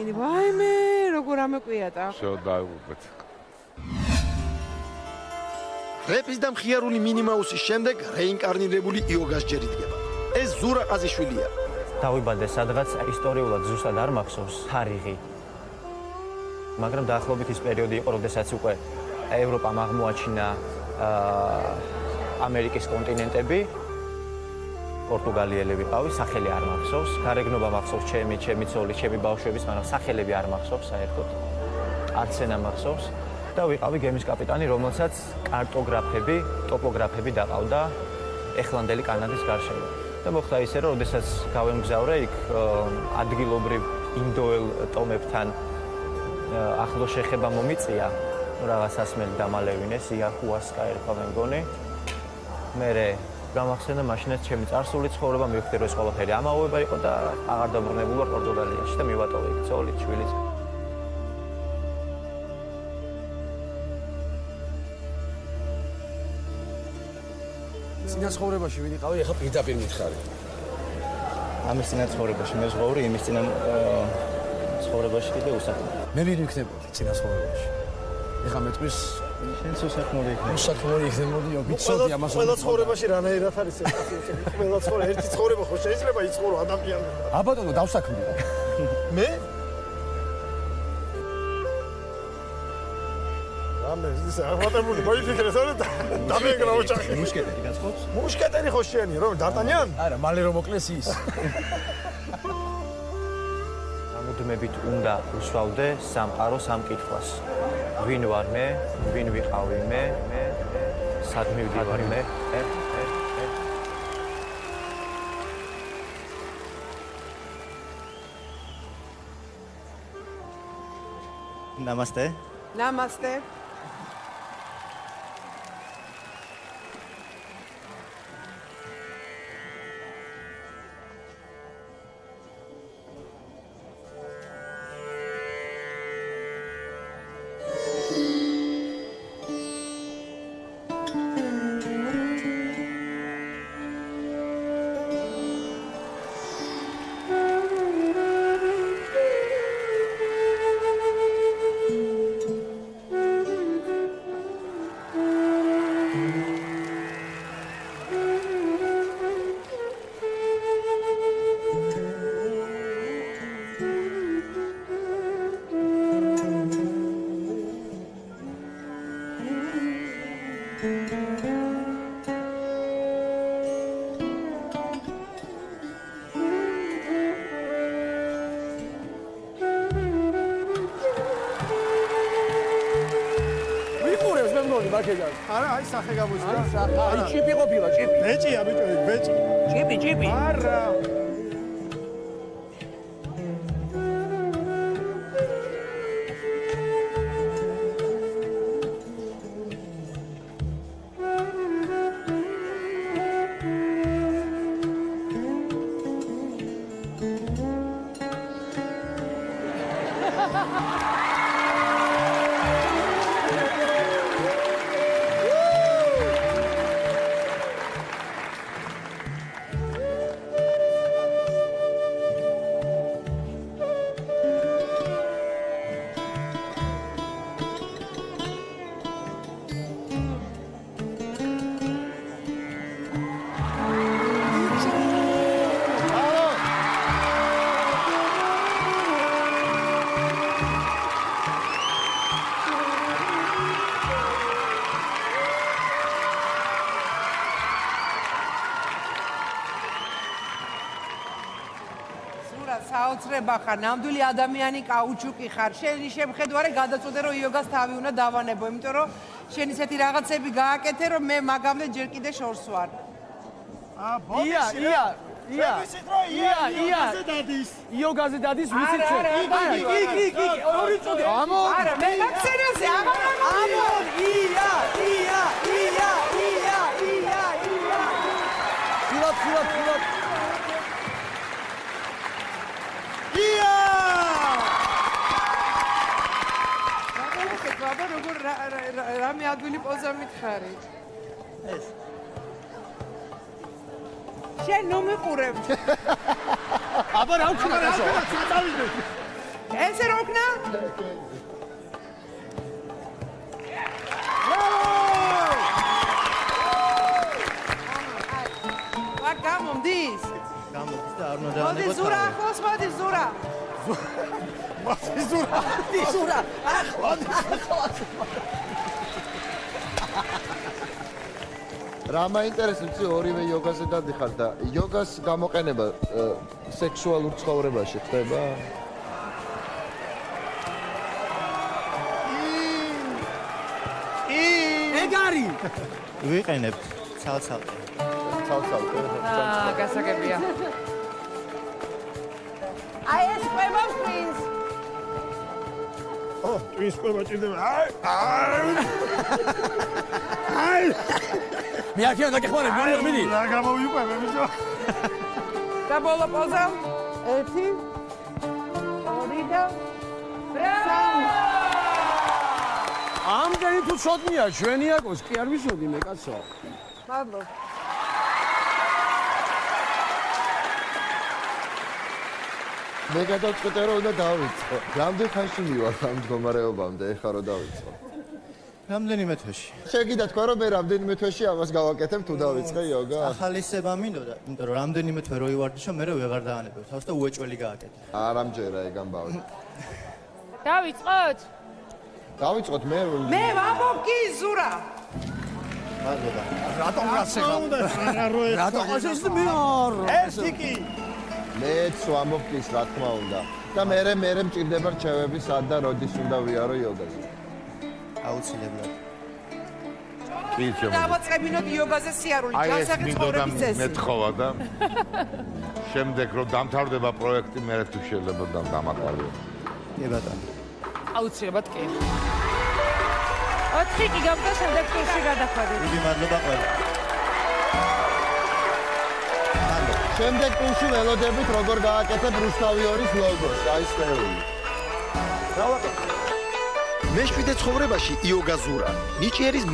ისინი ვაიმე როგორ ამეკვიატა შო დაუგეთ რეპის და მხიარული მინიმაუსის შემდეგ რეინკარნირებული იოგას ჯერ იდგება. ეს ზურა ყაზიშვილია. დავიბადე სადღაც ისტორიულად ზუსტად არ მახსოვს თარიღი. მაგრამ დაახლოებით ის პერიოდი იყო, როდესაც უკვე ევროპამ აღმოაჩინა ამერიკის კონტინენტები. პორტუგალიელი ვიყავი, სახელი არ მახსოვს. გარეგნობა მახსოვს ჩემი ცოლი, ჩემი ბავშვების, მაგრამ სახელები არ მახსოვს საერთოდ. არც ენა მახსოვს. და ვიყავი გემის კაპიტანი, რომელსაც კარტოგრაფები, ტოპოგრაფები დაყავდა ეხლანდელი კანადის გარშემო. და მოხდა ისე, რომ როდესაც გავემგზავრე იქ ადგილობრივ ინდოელ ტომებთან ახლო შეხება მომიწია, რაღაც ასმელი დამალევინეს, იაჰუასკა ერქვა მე მგონი. მერე გამახსენდა მაშინაც ჩემი წარსული ცხოვრება, მივხვდი რომ ეს ყველაფერი ამაოება იყო და აღარ დაბრუნებულ ვარ პორტუგალიაში და მივატოვე იქ ცოლით, შვილით. წინა ცხოვრებაში ვიყავი, ახლა პირდაპირ მითხარი. ამის წინა ცხოვრებაში მე ვზღაური, იმის წინა ცხოვრებაში კიდე უსაქმო. მე ვინ ვიქნებოდი წინა ცხოვრებაში? ეხლა მეტყვის შენც უსაქმოდი იქნება. უსაქმოდი იქნებოდი, ვიცოდი ამას. ყველა ცხოვრებაში რანაირად არის ეს? ყველა ცხოვრება, ერთი ცხოვრება ხო შეიძლება იცხოვრო ადამიანს. აბატონო, დავსაქმდი. მე? ამე ის აღვატებული მოიფიქრე, სწორედ დამეგრა ოჯახი. მუშკეტერი გაწყობს? მუშკეტერი ხო შენი, რომ დარტანიან? არა, მალე რომ მოკლეს ის. ამოდმებით უნდა უსვავდე სამყაროს ამ კითხვას. ვინ ვარ მე? ვინ ვიყავი მე? სად მივდივარ მე? ნამასტე. ნამასტე არა, აი სახე გამოჩნდა. აი ჭიპი ყოფილა, ჭიპი. ბეჭია ბიჭო, ბეჭი. ჭიპი. არა. საოცრება ხარ, ნამდვილი ადამიანი კაუჩუკი ხარ. შენი შემხედვარე გადაწყვეტე რომ იოგას თავი უნდა დავანებო, იმიტომ რომ შენ ისეთი რაღაცები გააკეთე რომ მე მაგამდე ჯერ კიდე შორს ვარ. იოგაზე დადის. იოგაზე დადის, ვიცით შენ. იგი, ორი წოდი. არა, მე მაქსენაზე აღარ ამონ, ია. ფილოთ. ბაბა როგორ რამე ადვილი პოზა მითხარი? ეს შენ ნუ მიყურებ. აბა რა ვქნა ესო? ესე რა ვქნა? რა გამომდის? გამოდის და არ უნდა მოდი ზურა ახლოს, მოდი ზურა. ზურა. რა მაინტერესებს ორივე იოგაზე დადიხარ და იოგას გამოყენება სექსუალურ ცხოვრებაში ხდება? ეგ არის. ვიყენებთ ცალ-ცალკე. ცალ-ცალკე. გასაგებია. აი ეს ყვებავს twins. ტვინს ყובה ჭირდება. მე აქედან დაგეხმარებ, მიდი. რა გამოვიყვე ბიჭო? და ბოლო პოზა. 1 2 და 3. ამდენი თუ ცოდნია, ჩვენი აკოს კი არ ვისოდი მე კაცო. მადლობა. მე გადავწყვიტე რომ უნდა დავიწყო. რამდენ ხანში მივარ ამ მდგომარეობამდე ეხლა რომ დავიწყო? რამდენიმე თვეში. შეგიდა თქვა რომ მე რამდენიმე თვეში ამას გავაკეთებ თუ დავიწყე იოგა? ახალისება მინდოდა, იმიტომ რომ რამდენიმე თვე რო ივარდიშო, მე ვეღარ დაანებებ თავს და უეჭველი გააკეთე. არ ამჯერა ეგ ამბავი. დავიწყოთ? დავიწყოთ მე მე ვამბობ კი ზურა. მადლობა. რატომ ეს მე არ. ეს ტიკი. მეც ვამბობ კი რა თქმა უნდა. და მე მჭირდება რჩევები სად და როდის უნდა ვიარო იოგაზე. აუცილებლად. დავაწყებინოთ იოგაზე სიარული, აი ეს ჯანსაღი მინდოდა ცხოვრების წესი. მეთხოვა და შემდეგ რომ დამთავრდება პროექტი, მე თუ შეიძლება დამაკარგო. კი ბატონო. აუცილებლად კი. 4 კი გავდა შემდეგ ტურში გადახვედით. დიდი მადლობა ყველას. შემდეგ ტურში ველოდებით როგორ გააკეთებ რუსთავი 2-ის ლოგოს, აი ეს ხეული. მეშვიდე ცხოვრებაში იოგა ზურა. ნიჭიერის